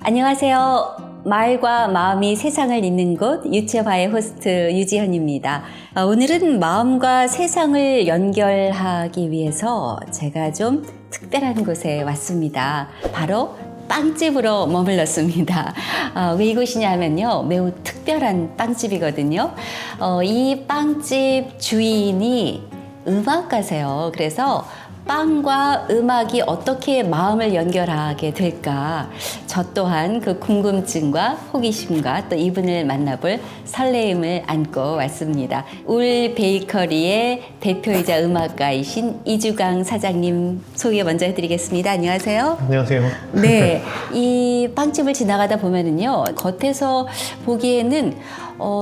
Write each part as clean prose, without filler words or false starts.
안녕하세요. 말과 마음이 세상을 잇는 곳 유채화의 호스트 유지현입니다. 오늘은 마음과 세상을 연결하기 위해서 제가 좀 특별한 곳에 왔습니다. 바로 빵집으로 머물렀습니다. 왜 이곳이냐면요, 매우 특별한 빵집이거든요. 이 빵집 주인이 음악가세요. 그래서 빵과 음악이 어떻게 마음을 연결하게 될까, 저 또한 그 궁금증과 호기심과 또 이분을 만나볼 설레임을 안고 왔습니다. 울 베이커리의 대표이자 음악가이신 이주강 사장님 소개 먼저 해드리겠습니다. 안녕하세요. 안녕하세요. 네, 이 빵집을 지나가다 보면은요, 겉에서 보기에는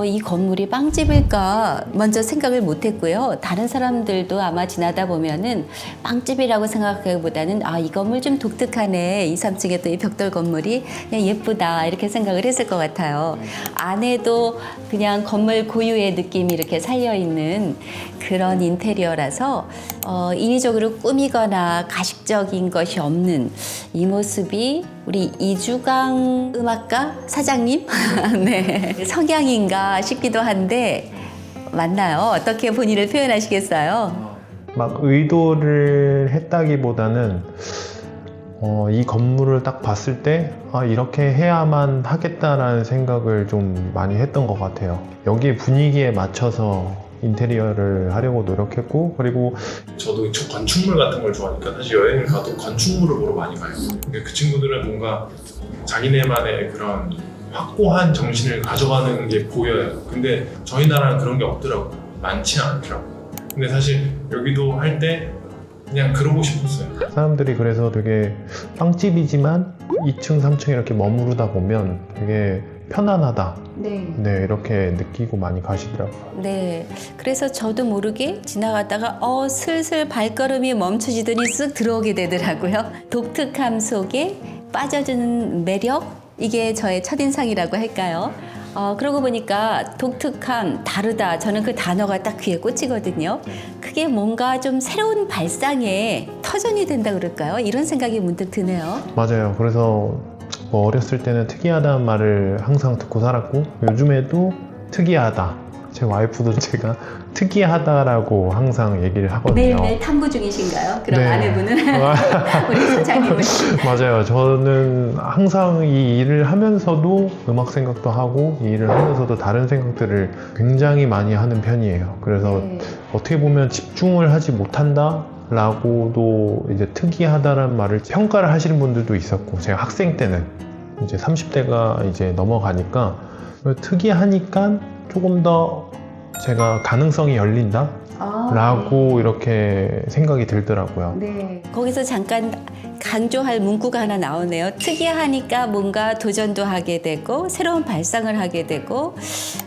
이 건물이 빵집일까 먼저 생각을 못했고요. 다른 사람들도 아마 지나다 보면은 빵집이라고 생각하기보다는 이 건물 좀 독특하네, 2, 3층에 또 이 벽돌 건물이 그냥 예쁘다 이렇게 생각을 했을 것 같아요. 안에도 그냥 건물 고유의 느낌이 이렇게 살려있는 그런 인테리어라서 인위적으로 꾸미거나 가식적인 것이 없는 이 모습이 우리 이주강 음악가 사장님 네, 성향인가 싶기도 한데 맞나요? 어떻게 본인을 표현하시겠어요? 막 의도를 했다기보다는 이 건물을 딱 봤을 때 이렇게 해야만 하겠다라는 생각을 좀 많이 했던 것 같아요. 여기 분위기에 맞춰서 인테리어를 하려고 노력했고, 그리고 저도 건축물 같은 걸 좋아하니까 사실 여행을 가도 건축물을 보러 많이 가요. 근데 그 친구들은 뭔가 자기네만의 그런 확고한 정신을 가져가는 게 보여요. 근데 저희 나라는 그런 게 없더라고요. 많지는 않더라고요. 근데 사실 여기도 할 때 그냥 그러고 싶었어요. 사람들이 그래서 되게 빵집이지만 2층, 3층 이렇게 머무르다 보면 되게 편안하다. 네. 네, 이렇게 느끼고 많이 가시더라고요. 네. 그래서 저도 모르게 지나가다가 슬슬 발걸음이 멈춰지더니 쓱 들어오게 되더라고요. 독특함 속에 빠져드는 매력? 이게 저의 첫인상이라고 할까요? 그러고 보니까 독특함, 다르다, 저는 그 단어가 딱 귀에 꽂히거든요. 그게 뭔가 좀 새로운 발상의 터전이 된다 그럴까요? 이런 생각이 문득 드네요. 맞아요. 그래서 어렸을 때는 특이하다는 말을 항상 듣고 살았고, 요즘에도 특이하다. 제 와이프도 제가 특이하다라고 항상 얘기를 하거든요. 매일매일 탐구 중이신가요? 그럼 네. 아내분은? 우리 사장님은? 맞아요. 저는 항상 이 일을 하면서도 음악 생각도 하고, 이 일을 하면서도 다른 생각들을 굉장히 많이 하는 편이에요. 그래서 네. 어떻게 보면 집중을 하지 못한다 라고도 이제 특이하다라는 말을 평가를 하시는 분들도 있었고, 제가 학생 때는 이제 30대가 이제 넘어가니까 특이하니까 조금 더 제가 가능성이 열린다 라고 이렇게 생각이 들더라고요. 네. 거기서 잠깐 강조할 문구가 하나 나오네요. 특이하니까 뭔가 도전도 하게 되고 새로운 발상을 하게 되고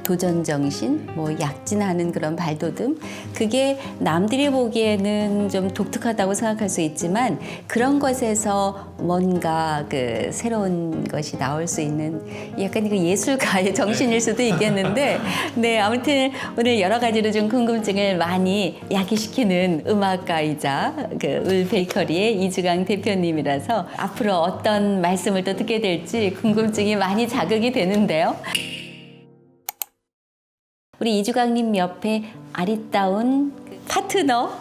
도전 정신, 약진하는 그런 발돋움, 그게 남들이 보기에는 좀 독특하다고 생각할 수 있지만 그런 것에서 뭔가 그 새로운 것이 나올 수 있는 약간 그 예술가의 정신일 수도 있겠는데 네, 아무튼 오늘 여러 가지로 좀 궁금증을 많이 야기시키는 음악가이자 그 울 베이커리의 이주강 대표님이라서 앞으로 어떤 말씀을 또 듣게 될지 궁금증이 많이 자극이 되는데요. 우리 이주강님 옆에 아리따운 파트너가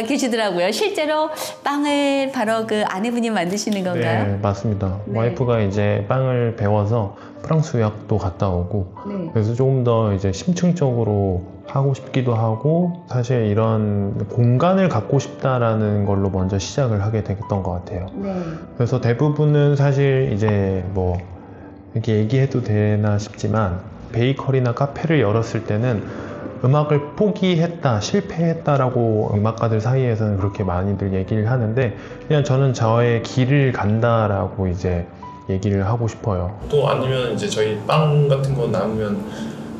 계시더라고요. 실제로 빵을 바로 그 아내분이 만드시는 건가요? 네, 맞습니다. 네. 와이프가 이제 빵을 배워서 프랑스 유학도 갔다 오고, 네. 그래서 조금 더 이제 심층적으로 하고 싶기도 하고, 사실 이런 공간을 갖고 싶다라는 걸로 먼저 시작을 하게 됐던 것 같아요. 네. 그래서 대부분은 사실 이제 이렇게 얘기해도 되나 싶지만, 베이커리나 카페를 열었을 때는 음악을 포기했다, 실패했다라고 음악가들 사이에서는 그렇게 많이들 얘기를 하는데, 그냥 저는 저의 길을 간다라고 이제 얘기를 하고 싶어요. 또 아니면 이제 저희 빵 같은 거 남으면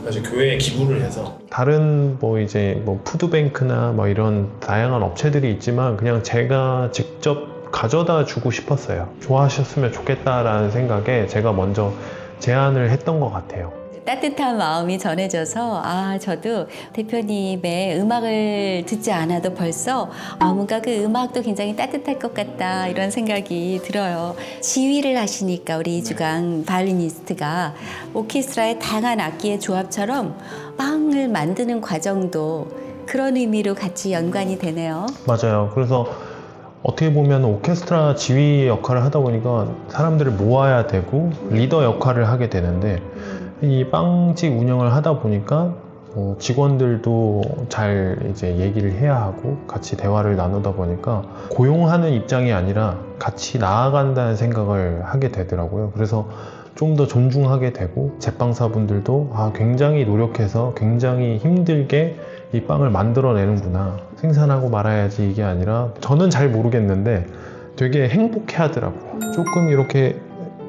사실 교회에 기부를 해서 다른 이제 푸드뱅크나 이런 다양한 업체들이 있지만 그냥 제가 직접 가져다 주고 싶었어요. 좋아하셨으면 좋겠다라는 생각에 제가 먼저 제안을 했던 것 같아요. 따뜻한 마음이 전해져서 저도 대표님의 음악을 듣지 않아도 벌써 뭔가 그 음악도 굉장히 따뜻할 것 같다 이런 생각이 들어요. 지휘를 하시니까 우리 이주강 바이올리니스트가 오케스트라의 다양한 악기의 조합처럼 빵을 만드는 과정도 그런 의미로 같이 연관이 되네요. 맞아요. 그래서 어떻게 보면 오케스트라 지휘 역할을 하다 보니까 사람들을 모아야 되고 리더 역할을 하게 되는데 이 빵집 운영을 하다 보니까 직원들도 잘 이제 얘기를 해야 하고 같이 대화를 나누다 보니까 고용하는 입장이 아니라 같이 나아간다는 생각을 하게 되더라고요. 그래서 좀 더 존중하게 되고 제빵사분들도 굉장히 노력해서 굉장히 힘들게 이 빵을 만들어내는구나, 생산하고 말아야지 이게 아니라, 저는 잘 모르겠는데 되게 행복해 하더라고요. 조금 이렇게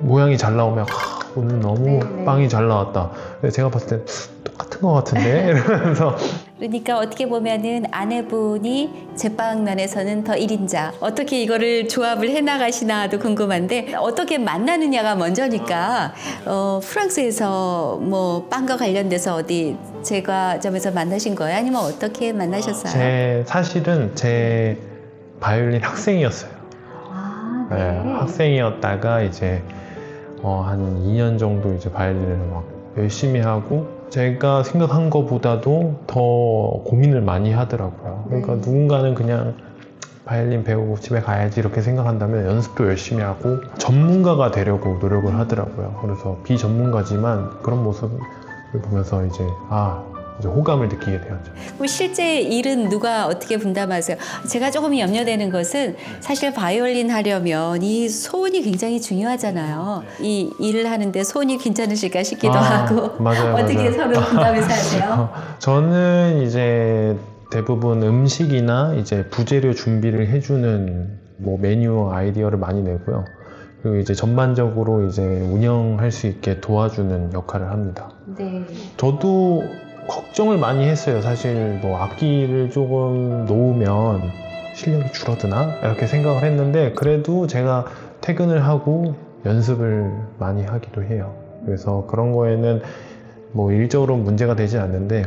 모양이 잘 나오면 오늘 너무 빵이 잘 나왔다. 근데 제가 봤을 때 똑같은 것 같은데 이러면서 그러니까 어떻게 보면은 아내분이 제빵면에서는 더 1인자 어떻게 이거를 조합을 해나가시나도 궁금한데 어떻게 만나느냐가 먼저니까 프랑스에서 뭐 빵과 관련돼서 어디 제과점에서 만나신 거예요? 아니면 어떻게 만나셨어요? 사실은 제 바이올린 학생이었어요. 네, 학생이었다가 이제 한 2년 정도 이제 바이올린을 막 열심히 하고 제가 생각한 것보다도 더 고민을 많이 하더라고요. 그러니까 누군가는 그냥 바이올린 배우고 집에 가야지 이렇게 생각한다면 연습도 열심히 하고 전문가가 되려고 노력을 하더라고요. 그래서 비전문가지만 그런 모습을 보면서 이제 호감을 느끼게 되었죠. 그럼 실제 일은 누가 어떻게 분담하세요? 제가 조금 염려되는 것은 사실 바이올린 하려면 이 소음이 굉장히 중요하잖아요. 이 일을 하는데 소음이 괜찮으실까 싶기도 하고. 맞아요, 어떻게 맞아요. 서로 분담해서 하세요? 저는 이제 대부분 음식이나 이제 부재료 준비를 해주는 뭐 메뉴 아이디어를 많이 내고요. 그리고 이제 전반적으로 이제 운영할 수 있게 도와주는 역할을 합니다. 네. 저도 걱정을 많이 했어요. 사실 뭐 악기를 조금 놓으면 실력이 줄어드나? 이렇게 생각을 했는데 그래도 제가 퇴근을 하고 연습을 많이 하기도 해요. 그래서 그런 거에는 뭐 일적으로 문제가 되지 않는데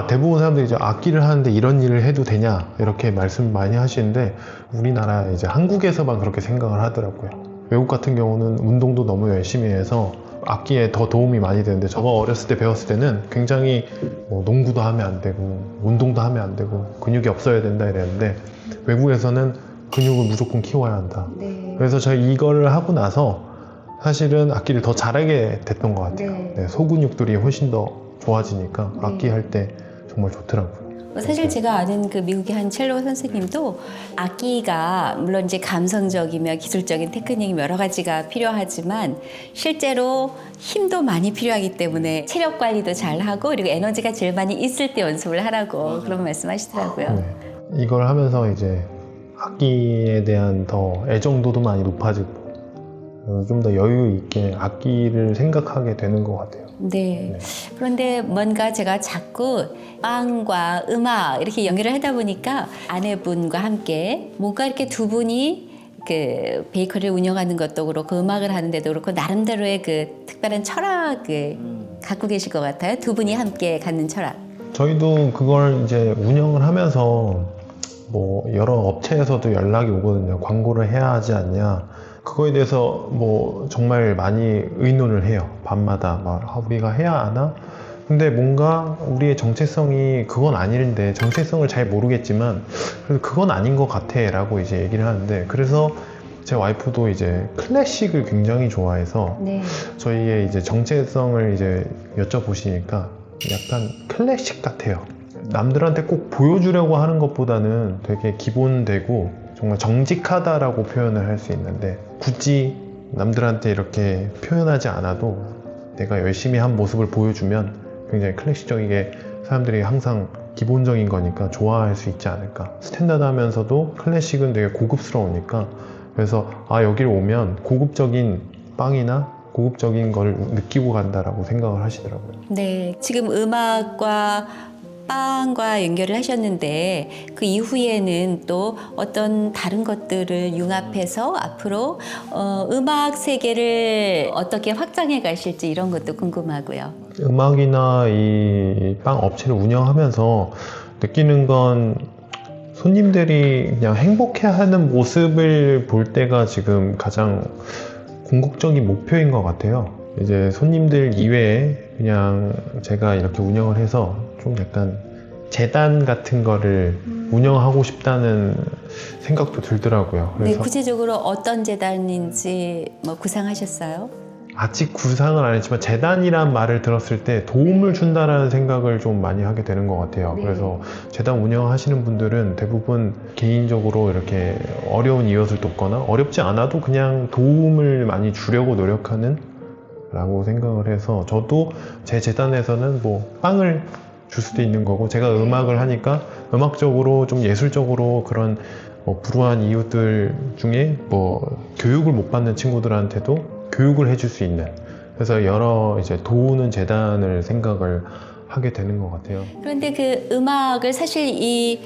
대부분 사람들이 이제 악기를 하는데 이런 일을 해도 되냐 이렇게 말씀 많이 하시는데 우리나라 이제 한국에서만 그렇게 생각을 하더라고요. 외국 같은 경우는 운동도 너무 열심히 해서 악기에 더 도움이 많이 되는데 저가 어렸을 때 배웠을 때는 굉장히 농구도 하면 안 되고 운동도 하면 안 되고 근육이 없어야 된다 이랬는데 외국에서는 근육을 무조건 키워야 한다. 네. 그래서 제가 이거를 하고 나서 사실은 악기를 더 잘하게 됐던 것 같아요. 네, 소근육들이 훨씬 더 좋아지니까 악기 할 때 정말 좋더라고요. 사실 제가 아는 그 미국의 한 첼로 선생님도 악기가 물론 이제 감성적이며 기술적인 테크닉이 여러 가지가 필요하지만 실제로 힘도 많이 필요하기 때문에 체력 관리도 잘 하고 그리고 에너지가 제일 많이 있을 때 연습을 하라고 그런 말씀하시더라고요. 네. 이걸 하면서 이제 악기에 대한 더 애정도도 많이 높아지고 좀 더 여유 있게 악기를 생각하게 되는 것 같아요. 네. 그런데 뭔가 제가 자꾸 빵과 음악 이렇게 연결을 하다 보니까 아내분과 함께 뭔가 이렇게 두 분이 그 베이커리를 운영하는 것도 그렇고 음악을 하는데도 그렇고 나름대로의 그 특별한 철학을 갖고 계실 것 같아요. 두 분이 함께 갖는 철학. 저희도 그걸 이제 운영을 하면서 뭐 여러 업체에서도 연락이 오거든요. 광고를 해야 하지 않냐. 그거에 대해서 뭐 정말 많이 의논을 해요. 밤마다 우리가 해야 하나? 근데 뭔가 우리의 정체성이 그건 아닌데 정체성을 잘 모르겠지만 그래도 그건 아닌 것 같아 라고 이제 얘기를 하는데 그래서 제 와이프도 이제 클래식을 굉장히 좋아해서 저희의 이제 정체성을 이제 여쭤보시니까 약간 클래식 같아요. 남들한테 꼭 보여주려고 하는 것보다는 되게 기본되고 정말 정직하다라고 표현을 할 수 있는데 굳이 남들한테 이렇게 표현하지 않아도 내가 열심히 한 모습을 보여주면 굉장히 클래식적이게 사람들이 항상 기본적인 거니까 좋아할 수 있지 않을까. 스탠다드하면서도 클래식은 되게 고급스러우니까 그래서 여기를 오면 고급적인 빵이나 고급적인 걸 느끼고 간다라고 생각을 하시더라고요. 네, 지금 음악과 빵과 연결을 하셨는데 그 이후에는 또 어떤 다른 것들을 융합해서 앞으로 음악 세계를 어떻게 확장해 가실지 이런 것도 궁금하고요. 음악이나 이 빵 업체를 운영하면서 느끼는 건 손님들이 그냥 행복해하는 모습을 볼 때가 지금 가장 궁극적인 목표인 것 같아요. 이제 손님들 이외에 그냥 제가 이렇게 운영을 해서 좀 약간 재단 같은 거를 운영하고 싶다는 생각도 들더라고요. 네, 그래서 구체적으로 어떤 재단인지 뭐 구상하셨어요? 아직 구상은 안 했지만 재단이란 말을 들었을 때 도움을 준다라는 생각을 좀 많이 하게 되는 것 같아요. 네. 그래서 재단 운영하시는 분들은 대부분 개인적으로 이렇게 어려운 이웃을 돕거나 어렵지 않아도 그냥 도움을 많이 주려고 노력하는 라고 생각을 해서 저도 제 재단에서는 뭐 빵을 줄 수도 있는 거고 제가 음악을 하니까 음악적으로 좀 예술적으로 그런 불우한 이웃들 중에 뭐 교육을 못 받는 친구들한테도 교육을 해줄 수 있는 그래서 여러 이제 도우는 재단을 생각을 하게 되는 것 같아요. 그런데 그 음악을 사실 이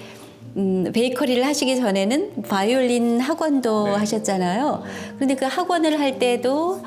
베이커리를 하시기 전에는 바이올린 학원도 네. 하셨잖아요. 그런데 그 학원을 할 때도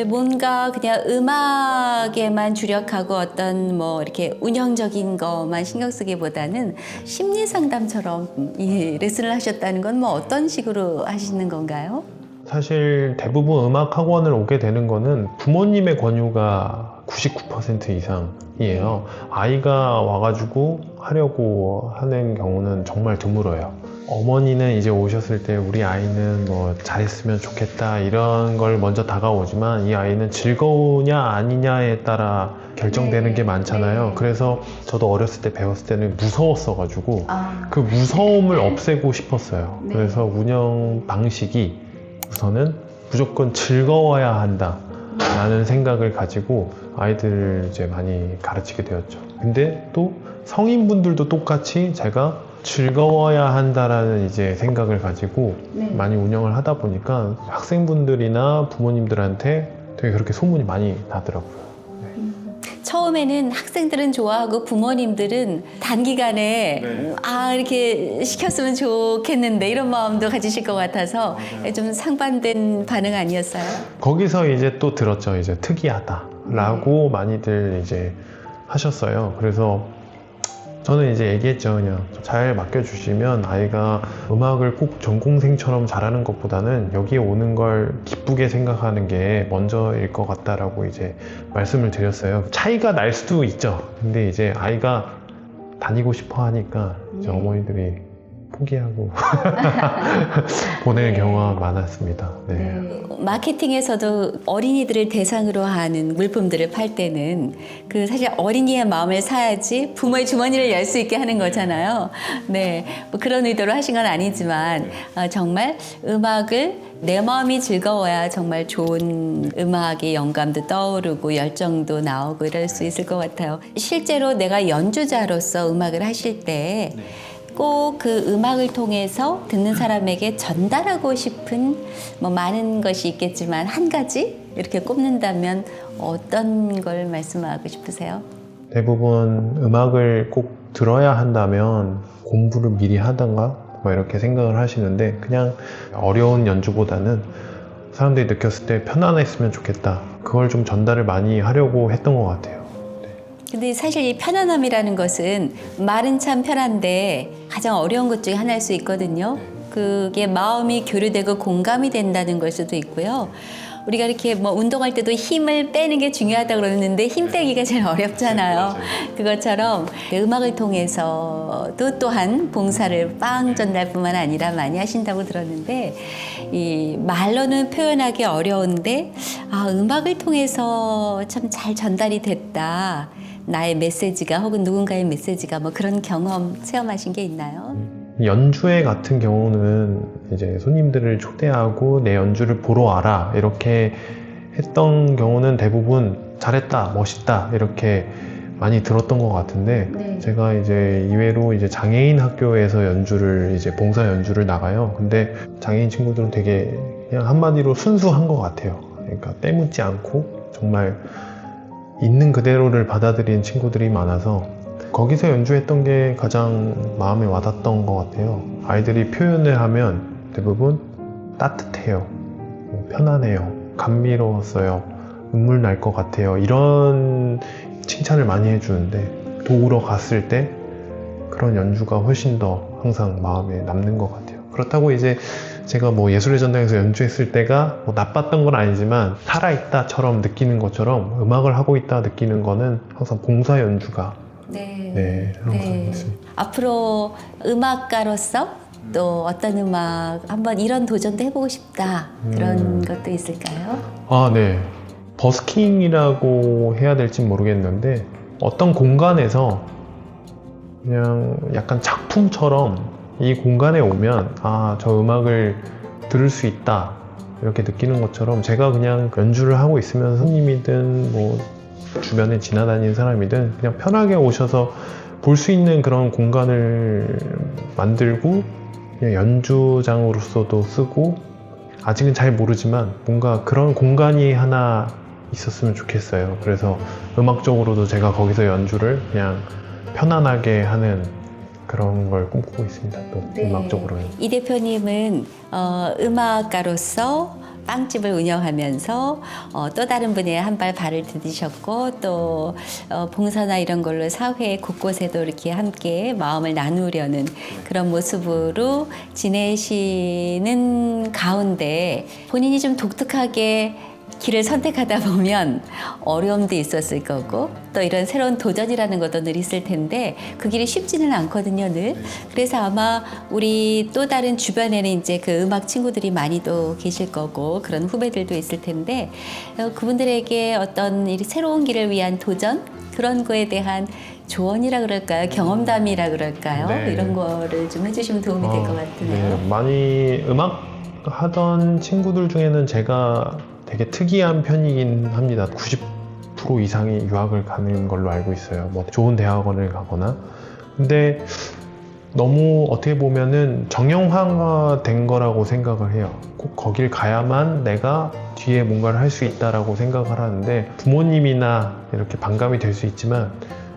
뭔가 그냥 음악에만 주력하고 어떤 뭐 이렇게 운영적인 것만 신경 쓰기보다는 심리 상담처럼 이 레슨을 하셨다는 건 뭐 어떤 식으로 하시는 건가요? 사실 대부분 음악 학원을 오게 되는 거는 부모님의 권유가 99% 이상이에요. 아이가 와가지고 하려고 하는 경우는 정말 드물어요. 어머니는 이제 오셨을 때 우리 아이는 뭐 잘했으면 좋겠다 이런 걸 먼저 다가오지만 이 아이는 즐거우냐 아니냐에 따라 결정되는 게 많잖아요. 그래서 저도 어렸을 때 배웠을 때는 무서웠어가지고 그 무서움을 없애고 싶었어요. 그래서 운영 방식이 우선은 무조건 즐거워야 한다 라는 생각을 가지고 아이들을 이제 많이 가르치게 되었죠. 근데 또 성인분들도 똑같이 제가 즐거워야 한다라는 이제 생각을 가지고 많이 운영을 하다 보니까 학생분들이나 부모님들한테 되게 그렇게 소문이 많이 나더라고요. 처음에는 학생들은 좋아하고 부모님들은 단기간에 이렇게 시켰으면 좋겠는데 이런 마음도 가지실 것 같아서 좀 상반된 반응 아니었어요? 거기서 이제 또 들었죠. 이제 특이하다라고 많이들 이제 하셨어요. 그래서 저는 이제 얘기했죠. 그냥 잘 맡겨주시면 아이가 음악을 꼭 전공생처럼 잘하는 것보다는 여기에 오는 걸 기쁘게 생각하는 게 먼저일 것 같다라고 이제 말씀을 드렸어요. 차이가 날 수도 있죠. 근데 이제 아이가 다니고 싶어 하니까 이제 어머니들이 포기하고 보내는 경우가 많았습니다. 네. 마케팅에서도 어린이들을 대상으로 하는 물품들을 팔 때는 그 사실 어린이의 마음을 사야지 부모의 주머니를 열 수 있게 하는 거잖아요. 네, 뭐 그런 의도로 하신 건 아니지만 정말 음악을 내 마음이 즐거워야 정말 좋은 음악의 영감도 떠오르고 열정도 나오고 이럴 수 있을 것 같아요. 실제로 내가 연주자로서 음악을 하실 때 꼭 그 음악을 통해서 듣는 사람에게 전달하고 싶은 뭐 많은 것이 있겠지만 한 가지 이렇게 꼽는다면 어떤 걸 말씀하고 싶으세요? 대부분 음악을 꼭 들어야 한다면 공부를 미리 하던가 뭐 이렇게 생각을 하시는데 그냥 어려운 연주보다는 사람들이 느꼈을 때 편안했으면 좋겠다. 그걸 좀 전달을 많이 하려고 했던 것 같아요. 근데 사실 이 편안함이라는 것은 말은 참 편한데 가장 어려운 것 중에 하나일 수 있거든요. 그게 마음이 교류되고 공감이 된다는 걸 수도 있고요. 우리가 이렇게 뭐 운동할 때도 힘을 빼는 게 중요하다고 그러는데 힘 빼기가 제일 어렵잖아요. 그것처럼 음악을 통해서도 또한 봉사를 빵 전달뿐만 아니라 많이 하신다고 들었는데 이 말로는 표현하기 어려운데 음악을 통해서 참 잘 전달이 됐다. 나의 메시지가 혹은 누군가의 메시지가 뭐 그런 경험 체험하신 게 있나요? 연주회 같은 경우는 이제 손님들을 초대하고 내 연주를 보러 와라 이렇게 했던 경우는 대부분 잘했다, 멋있다 이렇게 많이 들었던 것 같은데 제가 이제 이외로 이제 장애인 학교에서 연주를 이제 봉사 연주를 나가요. 근데 장애인 친구들은 되게 그냥 한마디로 순수한 것 같아요. 그러니까 때묻지 않고 정말 있는 그대로를 받아들이는 친구들이 많아서 거기서 연주했던 게 가장 마음에 와닿던 것 같아요. 아이들이 표현을 하면 대부분 따뜻해요, 편안해요, 감미로웠어요, 눈물 날 것 같아요, 이런 칭찬을 많이 해주는데 도우러 갔을 때 그런 연주가 훨씬 더 항상 마음에 남는 것 같아요. 그렇다고 이제 제가 뭐 예술의 전당에서 연주했을 때가 뭐 나빴던 건 아니지만 살아있다처럼 느끼는 것처럼 음악을 하고 있다 느끼는 거는 항상 봉사 연주가 항상 있습니다. 앞으로 음악가로서 또 어떤 음악 한번 이런 도전도 해보고 싶다 그런 것도 있을까요? 아, 네. 버스킹이라고 해야 될지 모르겠는데 어떤 공간에서 그냥 약간 작품처럼 이 공간에 오면 아, 저 음악을 들을 수 있다 이렇게 느끼는 것처럼 제가 그냥 연주를 하고 있으면 손님이든 뭐 주변에 지나다니는 사람이든 그냥 편하게 오셔서 볼 수 있는 그런 공간을 만들고 그냥 연주장으로서도 쓰고 아직은 잘 모르지만 뭔가 그런 공간이 하나 있었으면 좋겠어요. 그래서 음악적으로도 제가 거기서 연주를 그냥 편안하게 하는 그런 걸 꿈꾸고 있습니다. 또 음악적으로는. 이 대표님은 음악가로서 빵집을 운영하면서 또 다른 분의 한 발 발을 디디셨고 또 봉사나 이런 걸로 사회 곳곳에도 이렇게 함께 마음을 나누려는 그런 모습으로 지내시는 가운데 본인이 좀 독특하게 길을 선택하다 보면 어려움도 있었을 거고 또 이런 새로운 도전이라는 것도 늘 있을 텐데 그 길이 쉽지는 않거든요, 늘. 그래서 아마 우리 또 다른 주변에는 이제 그 음악 친구들이 많이 또 계실 거고 그런 후배들도 있을 텐데 그분들에게 어떤 이 새로운 길을 위한 도전 그런 거에 대한 조언이라 그럴까요? 경험담이라 그럴까요? 네. 이런 거를 좀 해주시면 도움이 될 것 같으네요. 네. 많이 음악 하던 친구들 중에는 제가 되게 특이한 편이긴 합니다. 90% 이상이 유학을 가는 걸로 알고 있어요. 뭐 좋은 대학원을 가거나. 근데 너무 어떻게 보면은 정형화가 된 거라고 생각을 해요. 꼭 거길 가야만 내가 뒤에 뭔가를 할 수 있다라고 생각을 하는데 부모님이나 이렇게 반감이 될 수 있지만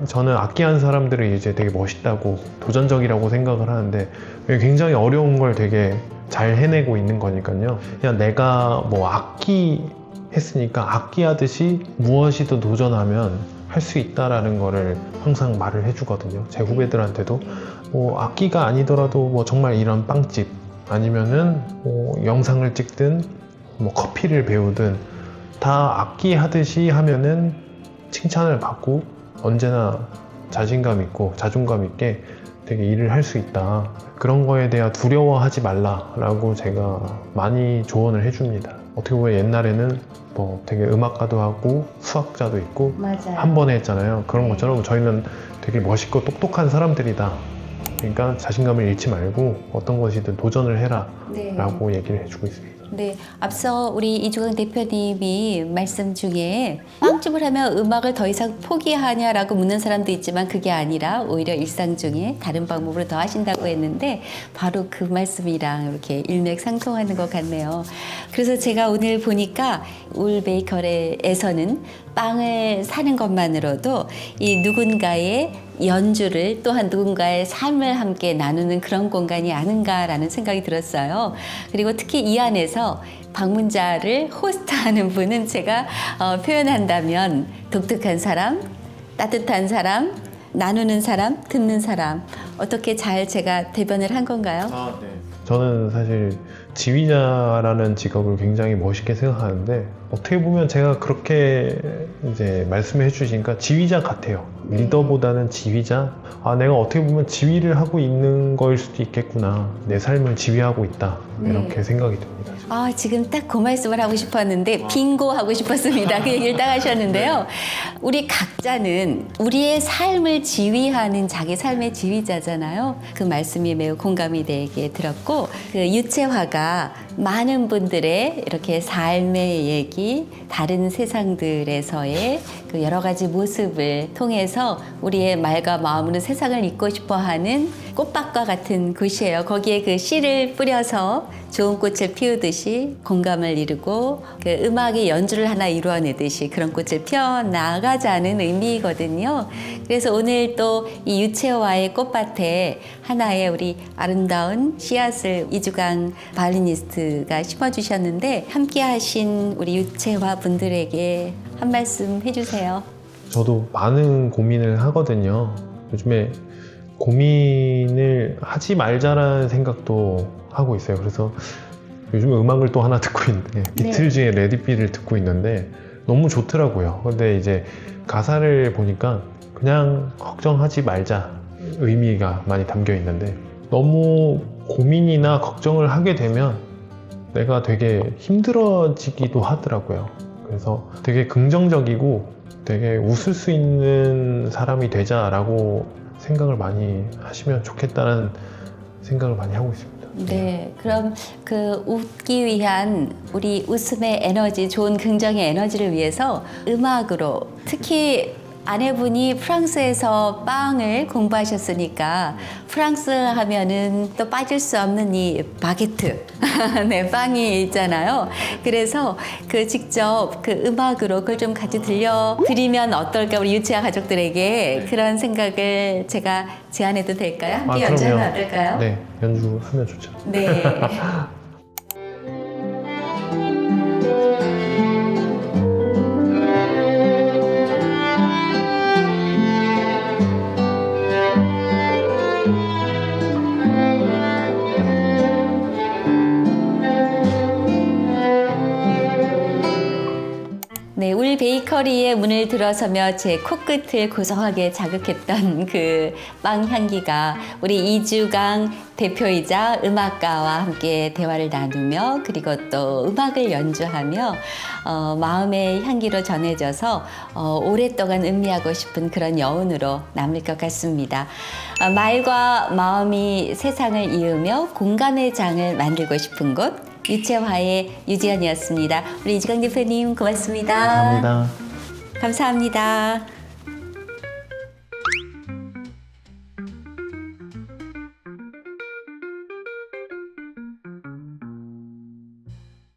저는 악기하는 사람들을 이제 되게 멋있다고 도전적이라고 생각을 하는데 굉장히 어려운 걸 되게 잘 해내고 있는 거니까요. 그냥 내가 뭐 악기 했으니까 악기 하듯이 무엇이든 도전하면 할 수 있다라는 거를 항상 말을 해주거든요. 제 후배들한테도 뭐 악기가 아니더라도 뭐 정말 이런 빵집 아니면은 뭐 영상을 찍든 뭐 커피를 배우든 다 악기 하듯이 하면은 칭찬을 받고 언제나 자신감 있고 자존감 있게 되게 일을 할 수 있다. 그런 거에 대한 두려워하지 말라라고 제가 많이 조언을 해줍니다. 어떻게 보면 옛날에는 뭐 되게 음악가도 하고 수학자도 있고 맞아요. 한 번에 했잖아요. 그런 것처럼 저희는 되게 멋있고 똑똑한 사람들이다. 그러니까 자신감을 잃지 말고 어떤 것이든 도전을 해라 라고 얘기를 해주고 있습니다. 네, 앞서 우리 이주강 대표님이 말씀 중에 빵집을 하면 음악을 더 이상 포기하냐라고 묻는 사람도 있지만 그게 아니라 오히려 일상 중에 다른 방법으로 더 하신다고 했는데 바로 그 말씀이랑 이렇게 일맥상통하는 것 같네요. 그래서 제가 오늘 보니까 울 베이커리에서는 빵을 사는 것만으로도 이 누군가의 연주를 또한 누군가의 삶을 함께 나누는 그런 공간이 아닌가라는 생각이 들었어요. 그리고 특히 이 안에서 방문자를 호스트하는 분은 제가 표현한다면 독특한 사람, 따뜻한 사람, 나누는 사람, 듣는 사람 어떻게 잘 제가 대변을 한 건가요? 네. 저는 사실 지휘자라는 직업을 굉장히 멋있게 생각하는데 어떻게 보면 제가 그렇게 이제 말씀해 주시니까 지휘자 같아요. 리더보다는 지휘자. 아, 내가 어떻게 보면 지휘를 하고 있는 거일 수도 있겠구나. 내 삶을 지휘하고 있다. 이렇게 생각이 듭니다. 아, 지금 딱 그 말씀을 하고 싶었는데 빙고 하고 싶었습니다. 그 얘기를 딱 하셨는데요. 우리 각자는 우리의 삶을 지휘하는 자기 삶의 지휘자잖아요. 그 말씀이 매우 공감이 되게 들었고 그 유채화가 많은 분들의 이렇게 삶의 얘기, 다른 세상들에서의 그 여러 가지 모습을 통해서 우리의 말과 마음으로 세상을 잊고 싶어하는 꽃밭과 같은 곳이에요. 거기에 그 씨를 뿌려서 좋은 꽃을 피우듯이 공감을 이루고 그 음악의 연주를 하나 이루어내듯이 그런 꽃을 피어나가자는 의미거든요. 그래서 오늘 또 이 유채화의 꽃밭에 하나의 우리 아름다운 씨앗을 이주강 바이올리니스트가 심어주셨는데 함께 하신 우리 유채화 분들에게 한 말씀 해주세요. 저도 많은 고민을 하거든요. 요즘에 고민을 하지 말자라는 생각도 하고 있어요. 그래서 요즘 음악을 또 하나 듣고 있는데 비틀즈의 Let It Be를 듣고 있는데 너무 좋더라고요. 근데 이제 가사를 보니까 그냥 걱정하지 말자 의미가 많이 담겨 있는데 너무 고민이나 걱정을 하게 되면 내가 되게 힘들어지기도 하더라고요. 그래서 되게 긍정적이고 되게 웃을 수 있는 사람이 되자라고 생각을 많이 하시면 좋겠다는 생각을 많이 하고 있습니다. 네, 그럼 그 웃기 위한 우리 웃음의 에너지, 좋은 긍정의 에너지를 위해서 음악으로 특히 아내분이 프랑스에서 빵을 공부하셨으니까 프랑스 하면은 또 빠질 수 없는 이 바게트, 네, 빵이 있잖아요. 그래서 그 직접 그 음악으로 그걸 좀 같이 들려드리면 어떨까, 우리 유채화 가족들에게 그런 생각을 제가 제안해도 될까요? 함께 연주하면 어떨까요? 네, 연주하면 좋죠. 네. 네, 울 베이커리의 문을 들어서며 제 코끝을 고소하게 자극했던 그 빵 향기가 우리 이주강 대표이자 음악가와 함께 대화를 나누며 그리고 또 음악을 연주하며 마음의 향기로 전해져서 오랫동안 음미하고 싶은 그런 여운으로 남을 것 같습니다. 말과 마음이 세상을 이으며 공감의 장을 만들고 싶은 곳 유채화의 유지연이었습니다. 우리 이주강 대표님 고맙습니다. 감사합니다. 감사합니다.